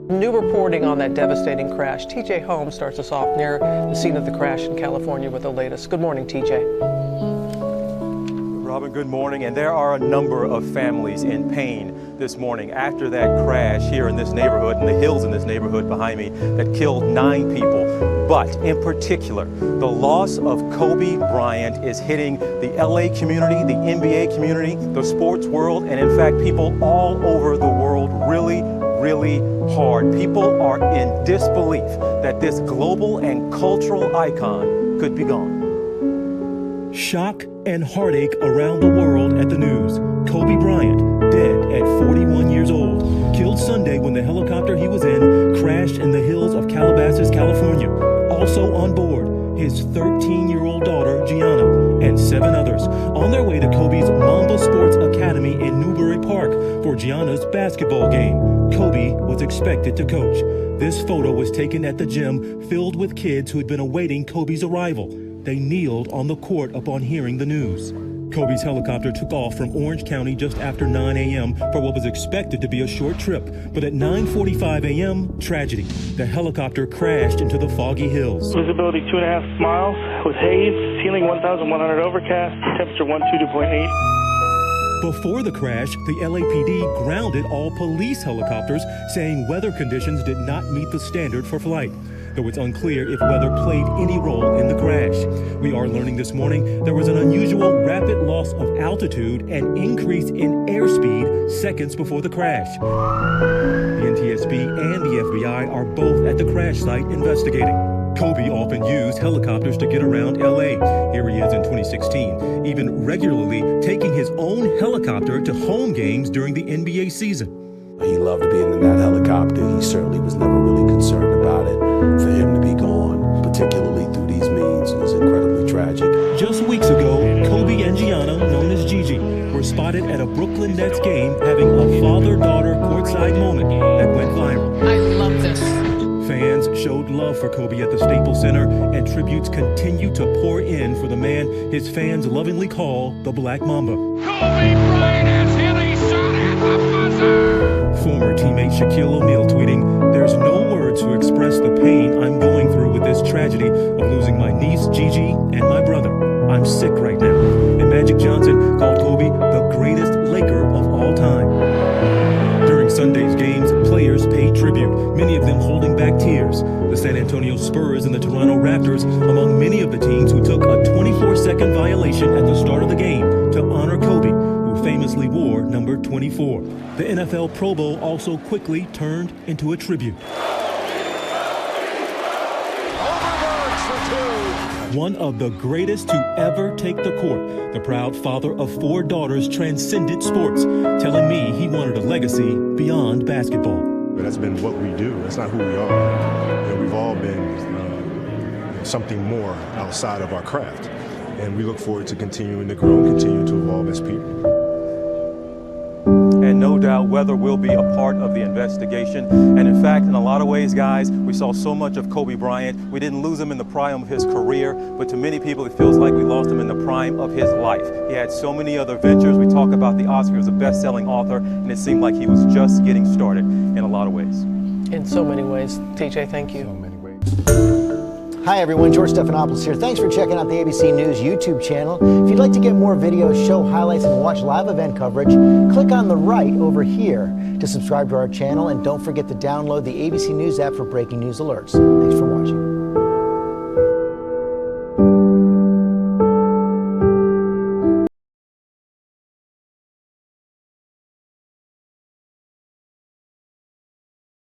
New reporting on that devastating crash. TJ Holmes starts us off near the scene of the crash in California with the latest. Good morning, TJ. Robin, good morning. And there are a number of families in pain this morning after that crash here in this neighborhood, in the hills in this neighborhood behind me, that killed 9 people. But in particular, the loss of Kobe Bryant is hitting the LA community, the NBA community, the sports world, and in fact, people all over the world really hard. People are in disbelief that this global and cultural icon could be gone. Shock and heartache around the world at the news. Kobe Bryant, dead at 41 years old, killed Sunday when the helicopter he was in crashed in the hills of Calabasas, California. Also on board, his 13-year-old daughter, Gianna, and 7 others on their way to Kobe's MAMBA Sports Academy in Newbury Park for Gianna's basketball game. Kobe was expected to coach. This photo was taken at the gym filled with kids who had been awaiting Kobe's arrival. They kneeled on the court upon hearing the news. Kobe's helicopter took off from Orange County just after 9 a.m. for what was expected to be a short trip. But at 9:45 a.m., tragedy. The helicopter crashed into the foggy hills. Visibility 2.5 miles with haze, ceiling 1,100 overcast, temperature 122.8. Before the crash, the LAPD grounded all police helicopters, saying weather conditions did not meet the standard for flight. Though it's unclear if weather played any role in the crash. We are learning this morning there was an unusual rapid loss of altitude and increase in airspeed seconds before the crash. The NTSB and the FBI are both at the crash site investigating. Kobe often used helicopters to get around LA. Here he is in 2016, even regularly taking his own helicopter to home games during the NBA season. He loved being in that helicopter. He certainly was never really concerned about it. For him to be gone, particularly through these means, is incredibly tragic. Just weeks ago, Kobe and Gianna, known as Gigi, were spotted at a Brooklyn Nets game having a father-daughter courtside moment that went viral. I love this. Fans showed love for Kobe at the Staples Center, and tributes continue to pour in for the man his fans lovingly call the Black Mamba. Kobe Bryant has hit a shot at the buzzer! Former teammate Shaquille O'Neal tweeting, "There's no words to express the pain I'm going through with this tragedy of losing my niece Gigi and my brother. I'm sick right now." And Magic Johnson called Kobe the greatest Laker of all time. During Sunday's games, players paid tribute, many of them holding back tears. The San Antonio Spurs and the Toronto Raptors among many of the teams who took a 24-second violation at the start of the game to honor Kobe, who famously wore number 24. The NFL Pro Bowl also quickly turned into a tribute. One of the greatest to ever take the court, the proud father of 4 daughters transcended sports, telling me he wanted a legacy beyond basketball. That's been what we do. That's not who we are. We've all been something more outside of our craft. And we look forward to continuing to grow and continue to evolve as people. And no doubt weather will be a part of the investigation. And in fact, in a lot of ways, guys, we saw so much of Kobe Bryant. We didn't lose him in the prime of his career, but to many people, it feels like we lost him in the prime of his life. He had so many other ventures. We talk about the Oscar, he was a best-selling author, and it seemed like he was just getting started in a lot of ways. In so many ways. TJ, thank you. So many ways. Hi everyone, George Stephanopoulos here. Thanks for checking out the ABC News YouTube channel. If you'd like to get more videos, show highlights, and watch live event coverage, click on the right over here to subscribe to our channel, and don't forget to download the ABC News app for breaking news alerts. Thanks for watching.